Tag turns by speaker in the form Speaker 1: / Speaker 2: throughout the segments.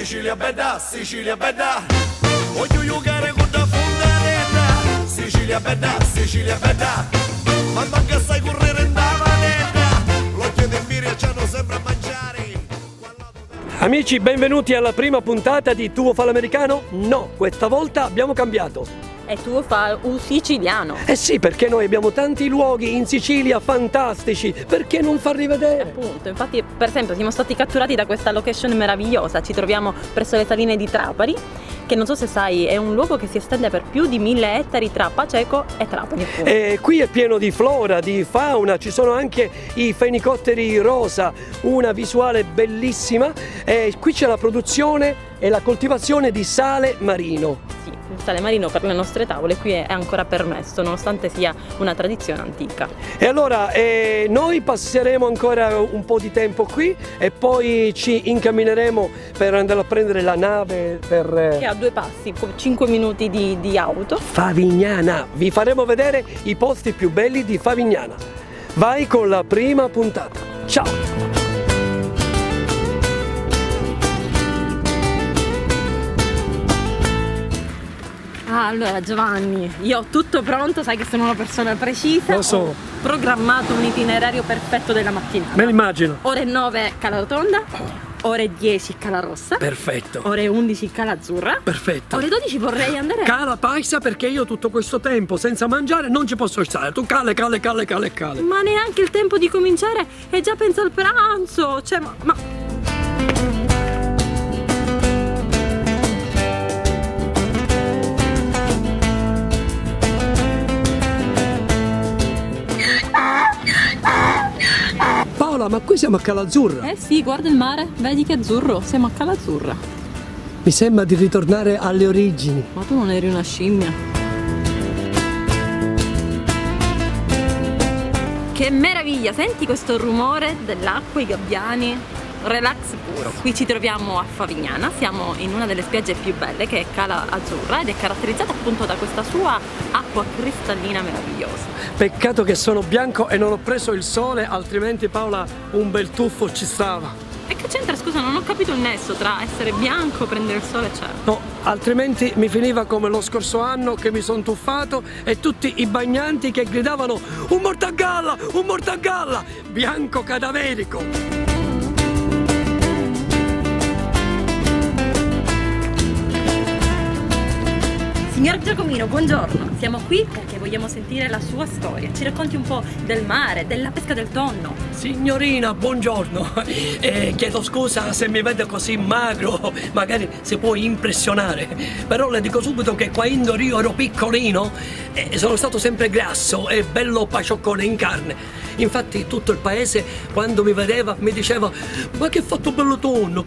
Speaker 1: Sicilia bella, Sicilia bella. Voglio giocare con la fontanella. Sicilia bella. Ma manca sai correre in tavanetta. L'occhio di Miria ci hanno sempre a mangiare.
Speaker 2: Amici, benvenuti alla prima puntata di Tuo fa l'americano? No, questa volta abbiamo cambiato.
Speaker 3: E tu fa un siciliano.
Speaker 2: Eh sì, perché noi abbiamo tanti luoghi in Sicilia fantastici, perché non farli vedere?
Speaker 3: Appunto, infatti per esempio siamo stati catturati da questa location meravigliosa, ci troviamo presso le saline di Trapani, che non so se sai è un luogo che si estende per più di 1000 ettari tra Paceco e Trapani.
Speaker 2: E qui è pieno di flora, di fauna, ci sono anche i fenicotteri rosa, una visuale bellissima, e qui c'è la produzione e la coltivazione di sale marino.
Speaker 3: Sì, il sale marino per le nostre tavole qui è ancora permesso, nonostante sia una tradizione antica.
Speaker 2: E allora noi passeremo ancora un po' di tempo qui e poi ci incammineremo per andare a prendere la nave
Speaker 3: Che a 2 passi, 5 minuti di auto.
Speaker 2: Favignana. Vi faremo vedere i posti più belli di Favignana. Vai con la prima puntata. Ciao!
Speaker 3: Allora Giovanni, io ho tutto pronto, sai che sono una persona precisa.
Speaker 2: Lo so.
Speaker 3: Ho programmato un itinerario perfetto della mattinata.
Speaker 2: Me l'immagino.
Speaker 3: Ore 9 Cala Rotonda, ore 10 Cala Rossa,
Speaker 2: Perfetto.
Speaker 3: ore 11 Cala Azzurra,
Speaker 2: Perfetto.
Speaker 3: ore 12 vorrei andare
Speaker 2: Cala paisa, perché io tutto questo tempo senza mangiare non ci posso stare. Tu cale.
Speaker 3: Ma neanche il tempo di cominciare e già penso al pranzo. Cioè, ma...
Speaker 2: Paola, ma qui siamo a Cala Azzurra.
Speaker 3: Eh sì, guarda il mare, vedi che azzurro, siamo a Cala Azzurra.
Speaker 2: Mi sembra di ritornare alle origini.
Speaker 3: Ma tu non eri una scimmia? Che meraviglia, senti questo rumore dell'acqua, i gabbiani, relax puro. Qui ci troviamo a Favignana, siamo in una delle spiagge più belle che è Cala Azzurra ed è caratterizzata appunto da questa sua acqua cristallina meravigliosa.
Speaker 2: Peccato che sono bianco e non ho preso il sole, altrimenti Paola un bel tuffo ci stava.
Speaker 3: E che c'entra, scusa, non ho capito il nesso tra essere bianco, prendere il sole, cioè.
Speaker 2: No, altrimenti mi finiva come lo scorso anno che mi sono tuffato e tutti i bagnanti che gridavano un morto a galla, bianco cadaverico.
Speaker 3: Signor Giacomino, buongiorno. Siamo qui perché vogliamo sentire la sua storia. Ci racconti un po' del mare, della pesca del tonno.
Speaker 2: Signorina, buongiorno. Chiedo scusa se mi vede così magro, magari si può impressionare. Però le dico subito che quando io ero piccolino sono stato sempre grasso e bello pacioccone in carne. Infatti tutto il paese quando mi vedeva mi diceva: ma che fatto bello tonno,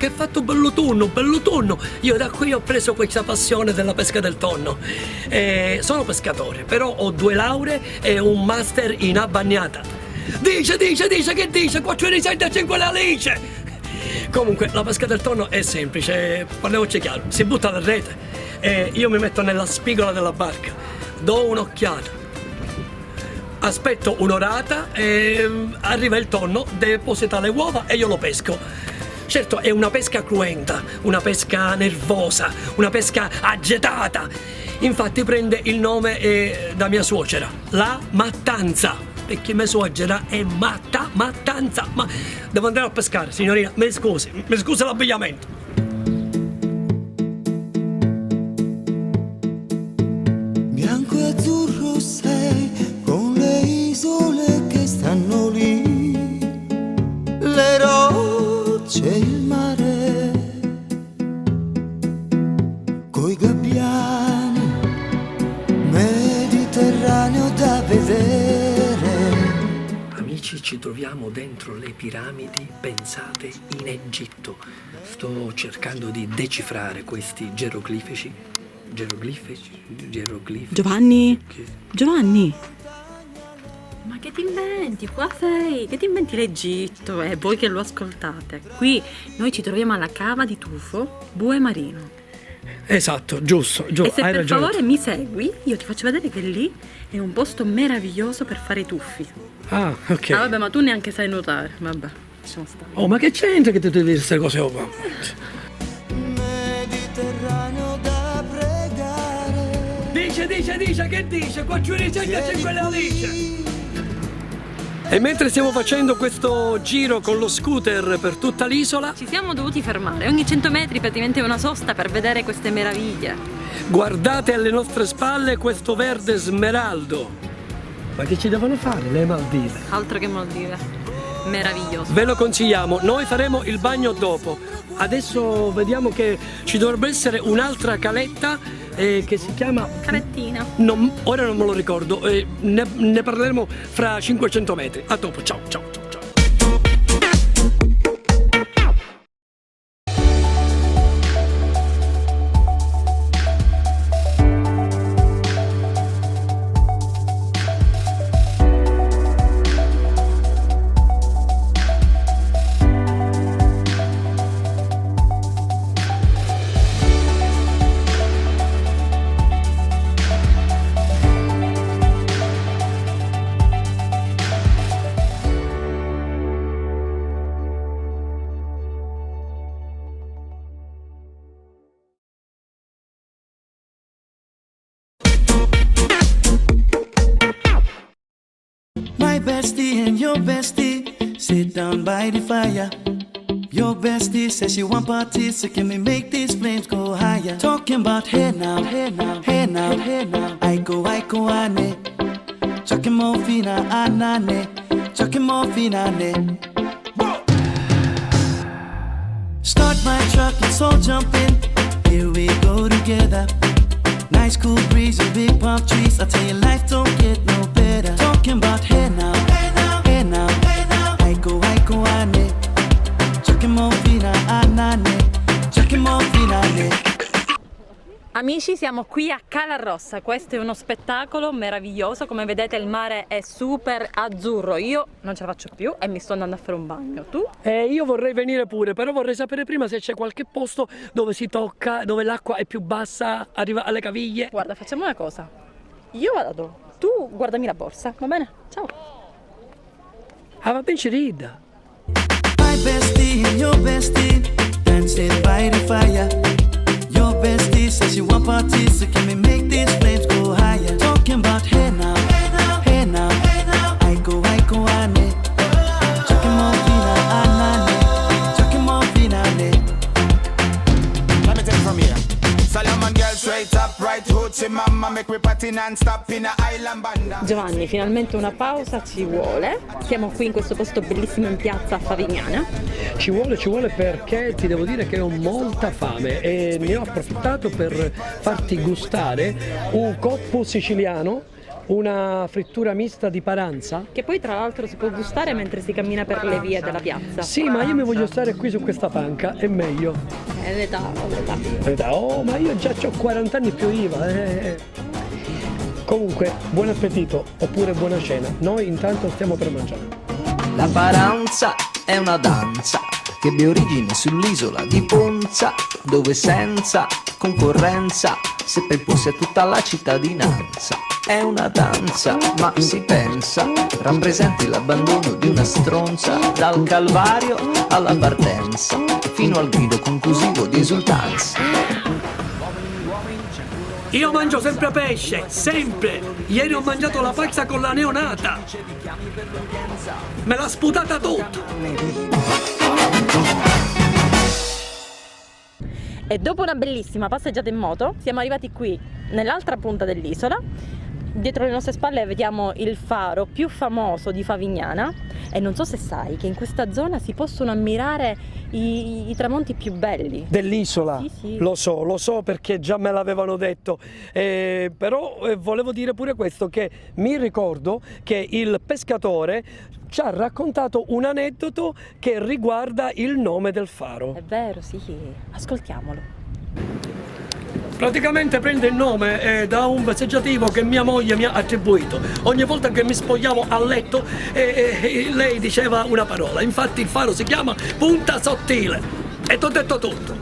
Speaker 2: bello tonno. Io da qui ho preso questa passione della pesca del tonno. Sono pescatore, però ho 2 lauree e un master in abbagnata. Dice, che dice? 4 risate e 5 la lice. Comunque la pesca del tonno è semplice, parliamoci chiaro, si butta la rete, io mi metto nella spigola della barca, do un'occhiata, aspetto un'orata e arriva il tonno, deposita le uova e io lo pesco. Certo, è una pesca cruenta, una pesca nervosa, una pesca agitata. Infatti prende il nome da mia suocera, la mattanza, perché mia suocera è mattanza. Ma devo andare a pescare, signorina, mi scusi l'abbigliamento.
Speaker 4: Bianco e azzurro sei, con le isole che stanno lì, le rocce, il mare, coi gabbiani, Mediterraneo da vedere.
Speaker 2: Amici, ci troviamo dentro le piramidi pensate in Egitto. Sto cercando di decifrare questi geroglifici.
Speaker 3: Giovanni! Ma che ti inventi? Qua sei? Che ti inventi l'Egitto? E voi che lo ascoltate. Qui noi ci troviamo alla cava di Tufo, Bue Marino.
Speaker 2: Esatto, giusto,
Speaker 3: E se
Speaker 2: hai
Speaker 3: per
Speaker 2: ragione.
Speaker 3: favore mi segui, io ti faccio vedere che lì è un posto meraviglioso per fare i tuffi.
Speaker 2: Ah, ok.
Speaker 3: Ah vabbè, ma tu neanche sai nuotare, vabbè, lasciamo stare.
Speaker 2: Oh, ma che c'entra che tu devi dire queste cose qua? Dice, che dice? Qua giù c'è quella Alice. E mentre stiamo facendo questo giro con lo scooter per tutta l'isola,
Speaker 3: ci siamo dovuti fermare. Ogni 100 metri praticamente una sosta per vedere queste meraviglie.
Speaker 2: Guardate alle nostre spalle questo verde smeraldo. Ma che ci devono fare le Maldive?
Speaker 3: Altro che Maldive. Meraviglioso.
Speaker 2: Ve lo consigliamo, noi faremo il bagno dopo. Adesso vediamo che ci dovrebbe essere un'altra caletta che si chiama...
Speaker 3: Calettina.
Speaker 2: Ora non me lo ricordo, ne parleremo fra 500 metri. A dopo, ciao.
Speaker 4: My bestie and your bestie sit down by the fire. Your bestie says she want parties, so can we make these flames go higher? Talking about hey now, hey now, hey now, hey now. Aiko ane, chucking more fina anane, chucking more fina ane. Start my truck, let's all jump in. Here we go together. Nice cool breeze and big palm trees. I tell you, life don't get no better. Talking about hey now, hey now, hey now, hey now. Aiko ane, chucking more fina anane, chucking more fina ane.
Speaker 3: Amici, siamo qui a Cala Rossa, questo è uno spettacolo meraviglioso, come vedete il mare è super azzurro, io non ce la faccio più e mi sto andando a fare un bagno, tu?
Speaker 2: Io vorrei venire pure, però vorrei sapere prima se c'è qualche posto dove si tocca, dove l'acqua è più bassa, arriva alle caviglie.
Speaker 3: Guarda, facciamo una cosa, io vado, tu guardami la borsa, va bene? Ciao!
Speaker 2: Ah, va bene, ci rida.
Speaker 4: My bestie and your bestie dancing by the fire. Your bestie says she want parties, so can we make these flames go higher? Talking about hey now, hey now, hey now, hey now. Aiko ane, chucking more fina anane, chucking more fina ane.
Speaker 5: Let me take it from here. Salaman girl straight up, right hoochie mama, make we party non-stop in a island banda.
Speaker 3: Giovanni, finalmente una pausa ci vuole, siamo qui in questo posto bellissimo in piazza Favignana.
Speaker 2: Ci vuole perché ti devo dire che ho molta fame e ne ho approfittato per farti gustare un coppo siciliano, una frittura mista di paranza.
Speaker 3: Che poi tra l'altro si può gustare mentre si cammina per le vie della piazza.
Speaker 2: Sì, ma io mi voglio stare qui su questa panca, è meglio.
Speaker 3: È l'età.
Speaker 2: Oh, ma io già ho 40 anni più IVA. Comunque, buon appetito oppure buona cena. Noi intanto stiamo per mangiare.
Speaker 6: La paranza è una danza che abbia origine sull'isola di Ponza, dove senza concorrenza se per sia tutta la cittadinanza. È una danza, ma si pensa, rappresenti l'abbandono di una stronza, dal calvario alla partenza, fino al grido conclusivo di esultanza.
Speaker 2: Io mangio sempre pesce, sempre! Ieri ho mangiato la pazza con la neonata! Me l'ha sputata tutta!
Speaker 3: E dopo una bellissima passeggiata in moto siamo arrivati qui nell'altra punta dell'isola. Dietro le nostre spalle vediamo il faro più famoso di Favignana e non so se sai che in questa zona si possono ammirare i tramonti più belli
Speaker 2: dell'isola.
Speaker 3: Sì.
Speaker 2: Lo so perché già me l'avevano detto, però volevo dire pure questo, che mi ricordo che il pescatore ci ha raccontato un aneddoto che riguarda il nome del faro.
Speaker 3: È vero, sì, ascoltiamolo.
Speaker 2: Praticamente prende il nome da un vezzeggiativo che mia moglie mi ha attribuito. Ogni volta che mi spogliavo a letto lei diceva una parola. Infatti il faro si chiama Punta Sottile. E t'ho detto tutto.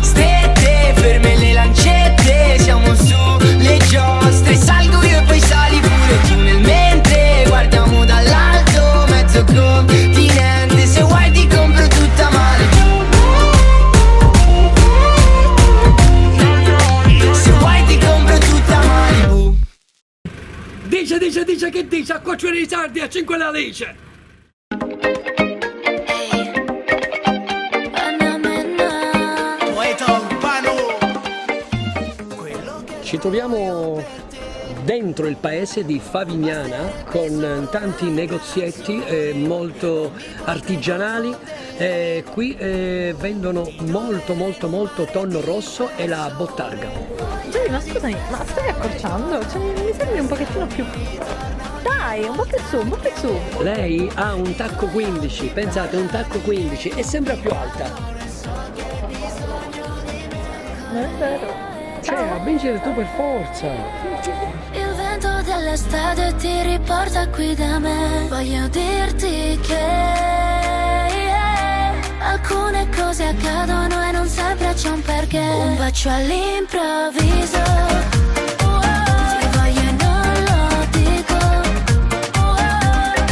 Speaker 7: Strette, ferme le lancette, siamo su le giostre, salgo io e poi sali pure tu nel mentre guardiamo dall'alto mezzo continente, se vuoi ti compro tutta male. Se vuoi ti compro tutta male.
Speaker 2: Dice che dice a 4 di tardi a 5 la lice. Ci troviamo dentro il paese di Favignana con tanti negozietti molto artigianali. Qui vendono molto tonno rosso e la bottarga.
Speaker 3: Gianni, ma scusami, ma stai accorciando? Cioè, mi sembri un pochettino più... Dai, un po' più su.
Speaker 2: Lei ha un tacco 15, pensate, un tacco 15 e sembra più alta.
Speaker 3: Non è vero.
Speaker 2: Cioè, a vincere tu per forza.
Speaker 8: Il vento dell'estate ti riporta qui da me. Voglio dirti che alcune cose accadono e non sempre c'è un perché. Un bacio all'improvviso, ti voglio e non lo dico,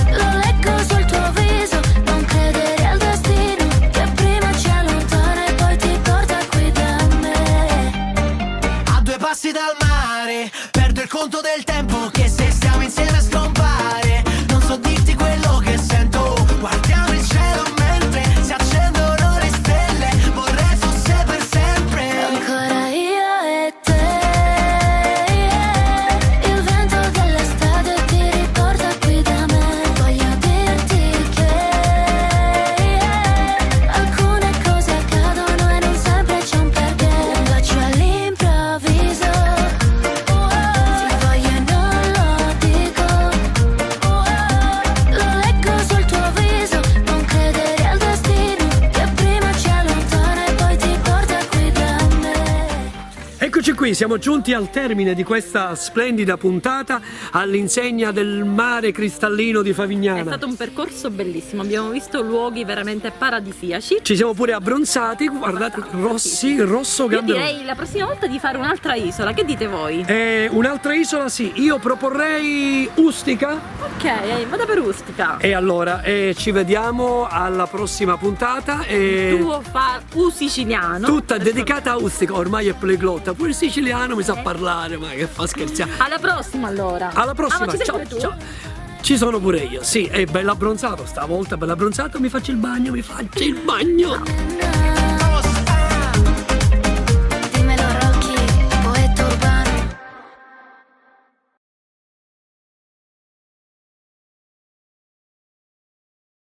Speaker 8: lo leggo sul tuo viso. Non credere al destino che prima ci allontana e poi ti porta qui da me.
Speaker 7: A 2 passi dal mare, perdo il conto del tempo che se stiamo insieme scompare. Non so dirti quello che sento, guardiamo il cielo mentre si accendono le stelle. Vorrei fosse per sempre.
Speaker 8: Ancora io e te. Il vento dell'estate ti riporta qui da me. Voglio dirti che alcune cose accadono e non sempre c'è un perché. Un bacio all'improvviso, ti voglio e non lo dico, lo leggo sul tuo viso. Non credere al destino che prima ci allontana e poi ti porta qui da me.
Speaker 2: Eccoci qui, siamo giunti al termine di questa splendida puntata all'insegna del mare cristallino di
Speaker 3: È
Speaker 2: Favignana.
Speaker 3: stato un percorso bellissimo, abbiamo visto luoghi veramente paradisiaci.
Speaker 2: Ci siamo pure abbronzati, guardate, rosso
Speaker 3: Io
Speaker 2: grande.
Speaker 3: direi la prossima volta di fare un'altra isola, che dite voi?
Speaker 2: Un'altra isola, sì, io proporrei Ustica.
Speaker 3: Ok, vado per Ustica.
Speaker 2: E allora, ci vediamo alla prossima puntata.
Speaker 3: Tuo siciliano.
Speaker 2: Tutta dedicata a Ustica, ormai è poliglotta, pure il siciliano mi sa parlare, ma che fa scherzare.
Speaker 3: Alla prossima allora.
Speaker 2: Alla prossima,
Speaker 3: ma ci sei
Speaker 2: ciao,
Speaker 3: pure tu?
Speaker 2: ciao. Ci sono pure io, sì, è bella abbronzato, stavolta bella abbronzato, mi faccio il bagno.